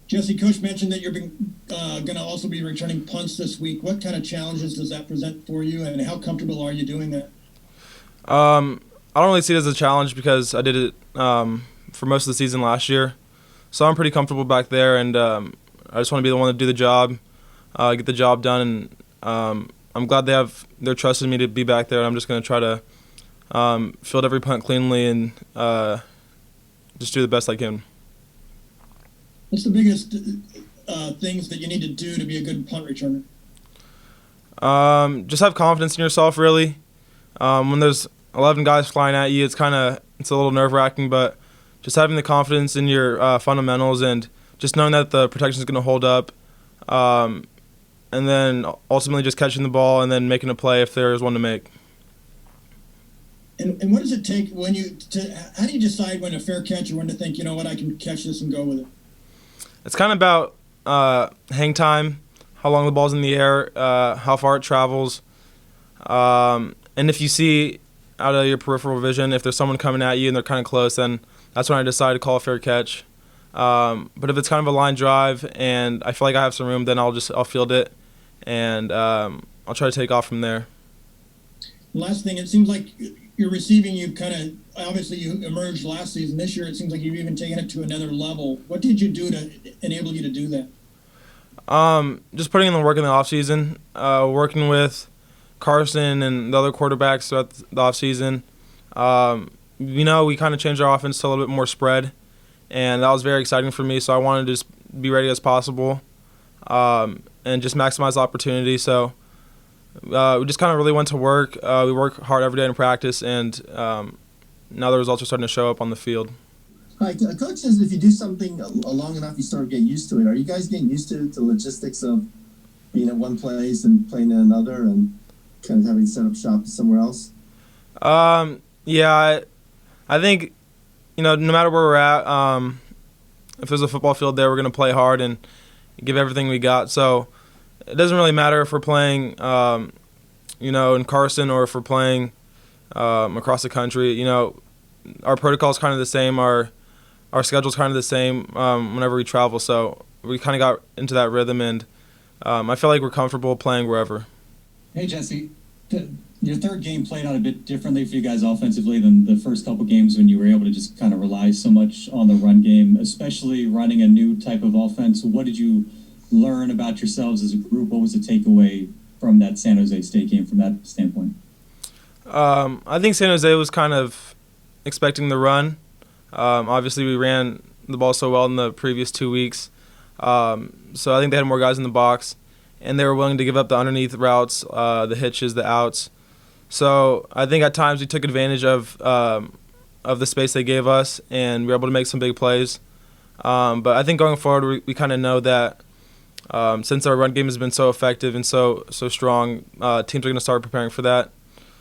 Jesse, Coach mentioned that you're going to also be returning punts this week. What kind of challenges does that present for you, and how comfortable are you doing that? I don't really see it as a challenge because I did it for most of the season last year. So I'm pretty comfortable back there, and I just want to be the one to do the job, get the job done. And I'm glad they're trusting me to be back there. And I'm just going to try to field every punt cleanly and just do the best I can. What's the biggest things that you need to do to be a good punt returner? Just have confidence in yourself, really. When there's 11 guys flying at you, it's a little nerve-wracking, but just having the confidence in your fundamentals and just knowing that the protection is going to hold up, and then ultimately just catching the ball and then making a play if there is one to make. And what does it take how do you decide when a fair catch or when to think, you know what, I can catch this and go with it? It's kind of about hang time, how long the ball's in the air, how far it travels, and if you see out of your peripheral vision, if there's someone coming at you and they're kind of close, then that's when I decide to call a fair catch. But if it's kind of a line drive and I feel like I have some room, then I'll field it, and I'll try to take off from there. Last thing, it seems like you're receiving, obviously you emerged last season. This year it seems like you've even taken it to another level. What did you do to enable you to do that? Just putting in the work in the offseason, working with Carson and the other quarterbacks throughout the offseason. We kind of changed our offense to a little bit more spread, and that was very exciting for me, so I wanted to just be ready as possible and just maximize the opportunity. So we just kind of really went to work. We work hard every day in practice, and now the results are starting to show up on the field. All right, Coach says if you do something long enough, you start getting used to it. Are you guys getting used to the logistics of being at one place and playing in another and kind of having to set up shop somewhere else? Yeah, I think, no matter where we're at, if there's a football field there, we're going to play hard and give everything we got. So it doesn't really matter if we're playing, in Carson or if we're playing across the country. Our protocol is kind of the same. Our schedule's kind of the same whenever we travel. So we kind of got into that rhythm, and I feel like we're comfortable playing wherever. Hey, Jesse. Your third game played out a bit differently for you guys offensively than the first couple games when you were able to just kind of rely so much on the run game, especially running a new type of offense. What did you learn about yourselves as a group? What was the takeaway from that San Jose State game from that standpoint? I think San Jose was kind of expecting the run. Obviously, we ran the ball so well in the previous 2 weeks. So I think they had more guys in the box, and they were willing to give up the underneath routes, the hitches, the outs. So I think at times we took advantage of the space they gave us, and we were able to make some big plays. But I think going forward, we kind of know that since our run game has been so effective and so strong, teams are going to start preparing for that.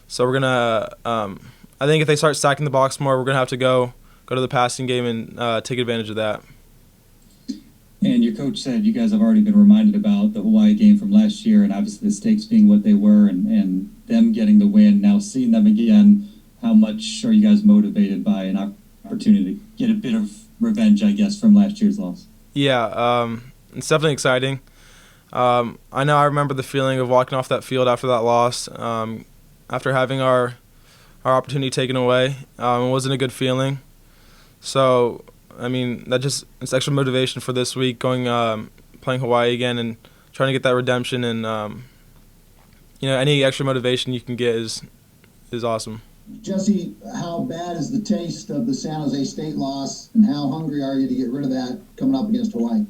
So we're going to I think if they start stacking the box more, we're going to have to go to the passing game and take advantage of that. And your coach said you guys have already been reminded about the Hawaii game from last year, and obviously the stakes being what they were, and them getting the win. Now seeing them again, how much are you guys motivated by an opportunity to get a bit of revenge, I guess, from last year's loss? Yeah, it's definitely exciting. I remember the feeling of walking off that field after that loss, after having our opportunity taken away. It wasn't a good feeling. So it's extra motivation for this week, playing Hawaii again and trying to get that redemption. And any extra motivation you can get is awesome. Jesse, how bad is the taste of the San Jose State loss, and how hungry are you to get rid of that coming up against Hawaii?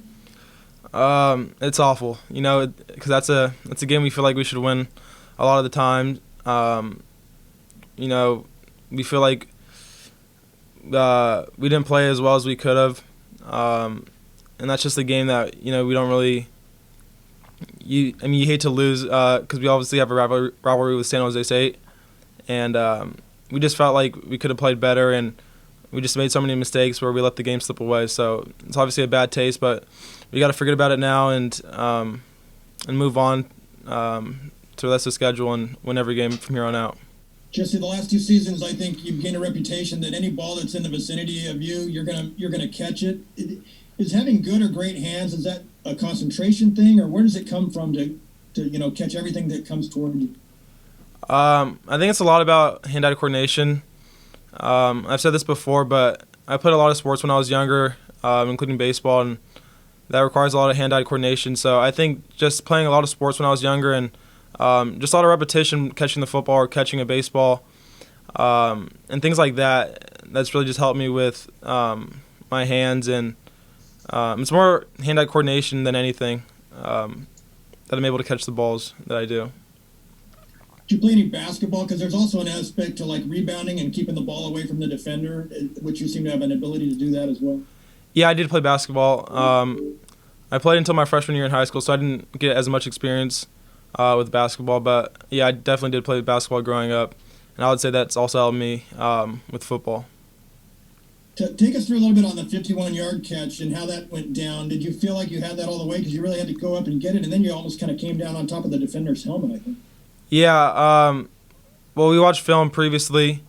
It's awful, because that's a game we feel like we should win a lot of the time. We feel like we didn't play as well as we could have, and that's just a game that we don't really. You hate to lose because we obviously have a rivalry with San Jose State, and we just felt like we could have played better, and we just made so many mistakes where we let the game slip away. So it's obviously a bad taste, but we got to forget about it now and move on to the rest of the schedule and win every game from here on out. Jesse, the last 2 seasons, I think you've gained a reputation that any ball that's in the vicinity of you, you're gonna catch it. Is having good or great hands, is that a concentration thing, or where does it come from to catch everything that comes toward you? I think it's a lot about hand-eye coordination. I've said this before, but I played a lot of sports when I was younger, including baseball, and that requires a lot of hand-eye coordination. So I think just playing a lot of sports when I was younger and just a lot of repetition catching the football or catching a baseball and things like that, that's really just helped me with my hands. And it's more hand-eye coordination than anything that I'm able to catch the balls that I do. Do you play any basketball? Because there's also an aspect to like rebounding and keeping the ball away from the defender, which you seem to have an ability to do that as well. Yeah, I did play basketball. I played until my freshman year in high school, so I didn't get as much experience with basketball. But yeah, I definitely did play basketball growing up, and I would say that's also helped me with football. Take us through a little bit on the 51-yard catch and how that went down. Did you feel like you had that all the way because you really had to go up and get it, and then you almost kind of came down on top of the defender's helmet, I think? Yeah, well, we watched film previously,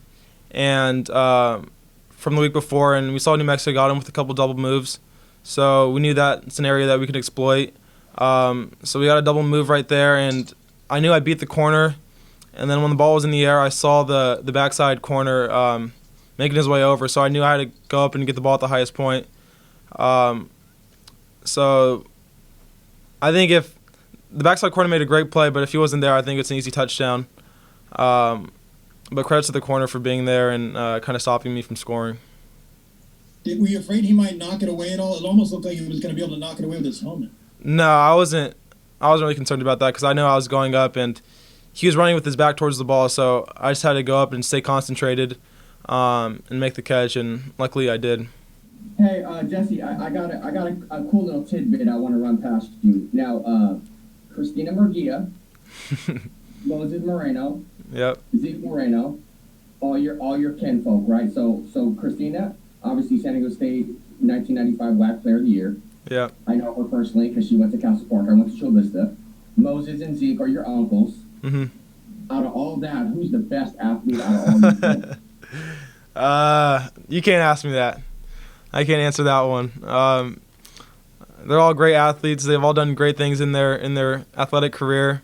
and from the week before, and we saw New Mexico got him with a couple double moves, so we knew that's an area that we could exploit. So we got a double move right there, and I knew I beat the corner, and then when the ball was in the air, I saw the backside corner making his way over, so I knew I had to go up and get the ball at the highest point. So I think if the backside corner made a great play, but if he wasn't there, I think it's an easy touchdown. But credit to the corner for being there and kind of stopping me from scoring. Were you afraid he might knock it away at all? It almost looked like he was going to be able to knock it away with his helmet. No, I wasn't really concerned about that because I know I was going up and he was running with his back towards the ball, so I just had to go up and stay concentrated and make the catch, and luckily I did. Hey, Jesse, I got a cool little tidbit I want to run past you. Now, Christina Murguia, Moses Moreno, Yep. Zeke Moreno, all your kinfolk, right? So Christina, obviously San Diego State 1995 WAC Player of the Year. Yep. I know her personally because she went to Castle Park. I went to Chula Vista. Moses and Zeke are your uncles. Mm-hmm. Out of all that, who's the best athlete out of all you? You can't ask me that. I can't answer that one. They're all great athletes. They've all done great things in their athletic career,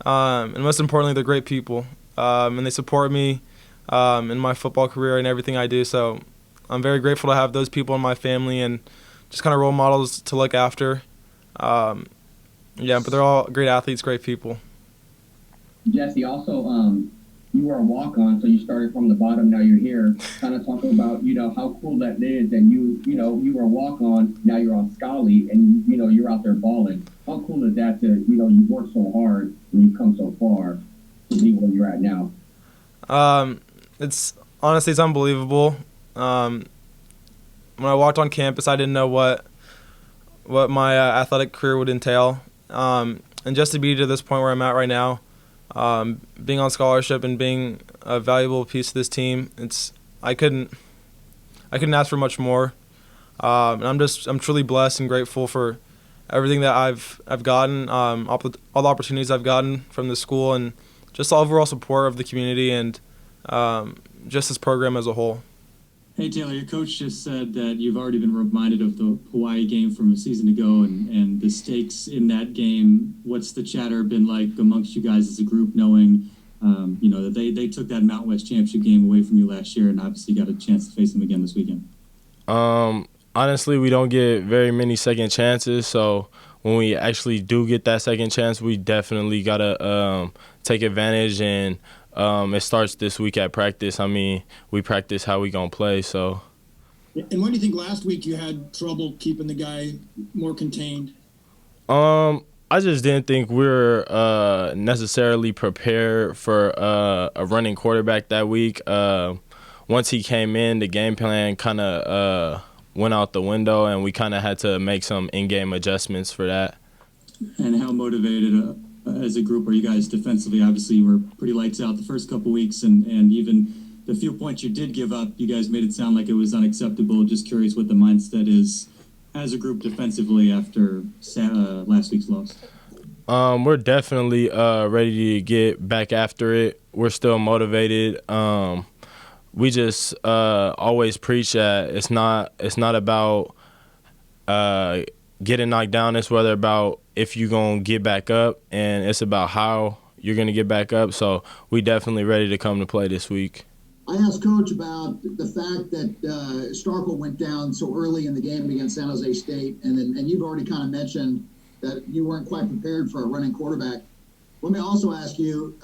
and most importantly, they're great people. And they support me in my football career and everything I do. So I'm very grateful to have those people in my family and just kind of role models to look after. But they're all great athletes, great people. Jesse, also, you were a walk-on, so you started from the bottom. Now you're here. Kind of talk about how cool that is, and you were a walk-on. Now you're on Scully, and you're out there balling. How cool is that? You worked so hard and you've come so far to be where you're at now. It's unbelievable. When I walked on campus, I didn't know what my athletic career would entail, and just to be to this point where I'm at right now. Being on scholarship and being a valuable piece of this team, I couldn't ask for much more. And I'm truly blessed and grateful for everything that I've gotten, all the opportunities I've gotten from the school, and just the overall support of the community and just this program as a whole. Hey, Taylor, your coach just said that you've already been reminded of the Hawaii game from a season ago and the stakes in that game. What's the chatter been like amongst you guys as a group, knowing that they took that Mountain West Championship game away from you last year and obviously got a chance to face them again this weekend? Honestly, we don't get very many second chances, so when we actually do get that second chance, we definitely got to take advantage, and it starts this week at practice. I mean, we practice how we going to play, so. And why do you think last week you had trouble keeping the guy more contained? I just didn't think we were necessarily prepared for a running quarterback that week. Once he came in, the game plan kind of went out the window, and we kind of had to make some in-game adjustments for that. And how motivated as a group are you guys defensively? Obviously, you were pretty lights out the first couple weeks, and even the few points you did give up, you guys made it sound like it was unacceptable. Just curious what the mindset is as a group defensively after last week's loss. We're definitely ready to get back after it. We're still motivated. We just always preach that it's not about getting knocked down. It's whether about if you're going to get back up, and it's about how you're going to get back up. So we definitely ready to come to play this week. I asked Coach about the fact that Starkel went down so early in the game against San Jose State, and you've already kind of mentioned that you weren't quite prepared for a running quarterback. Let me also ask you,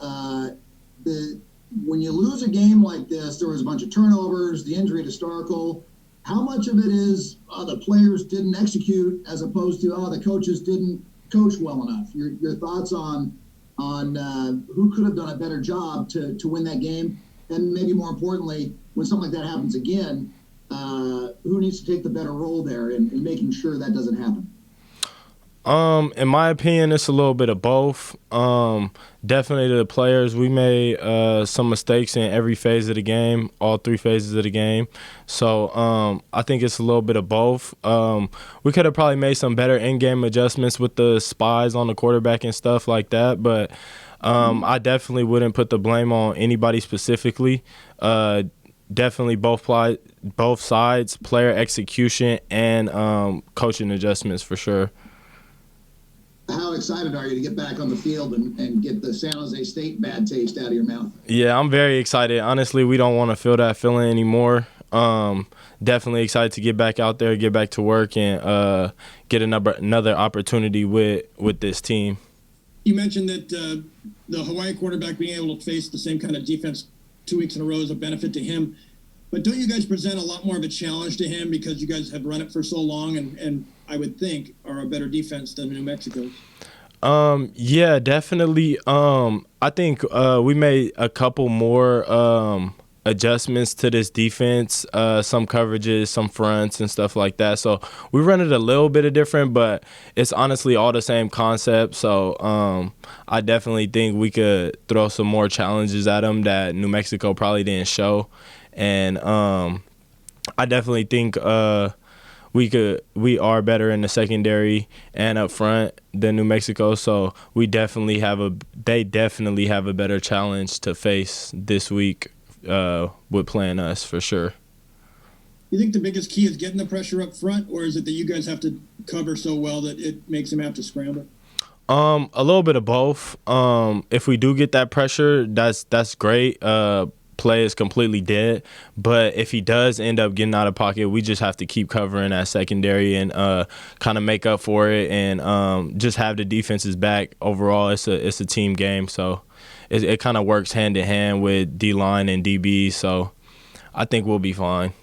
when you lose a game like this, there was a bunch of turnovers, the injury to Starkel. How much of it is the players didn't execute as opposed to the coaches didn't coach well enough? Your thoughts on who could have done a better job to win that game, and maybe more importantly, when something like that happens again, who needs to take the better role there in making sure that doesn't happen? In my opinion, it's a little bit of both. Definitely the players. We made some mistakes in every phase of the game, all 3 phases of the game. So I think it's a little bit of both. We could have probably made some better in-game adjustments with the spies on the quarterback and stuff like that. But I definitely wouldn't put the blame on anybody specifically. Definitely both sides, player execution and coaching adjustments for sure. How excited are you to get back on the field and get the San Jose State bad taste out of your mouth? Yeah, I'm very excited. Honestly, we don't want to feel that feeling anymore. Definitely excited to get back out there, get back to work, and get another opportunity with this team. You mentioned that the Hawaii quarterback being able to face the same kind of defense 2 weeks in a row is a benefit to him. But don't you guys present a lot more of a challenge to him because you guys have run it for so long and I would think are a better defense than New Mexico's? Yeah, definitely. I think we made a couple more adjustments to this defense, some coverages, some fronts and stuff like that. So we run it a little bit different, but it's honestly all the same concept. So I definitely think we could throw some more challenges at them that New Mexico probably didn't show. And I definitely think we are better in the secondary and up front than New Mexico, so they definitely have a better challenge to face this week with playing us for sure. You think the biggest key is getting the pressure up front, or is it that you guys have to cover so well that it makes them have to scramble? A little bit of both. If we do get that pressure, that's great. Play is completely dead, but if he does end up getting out of pocket, we just have to keep covering that secondary and kind of make up for it and just have the defenses back. Overall, it's a team game, so it kind of works hand in hand with D-line and DB, so I think we'll be fine.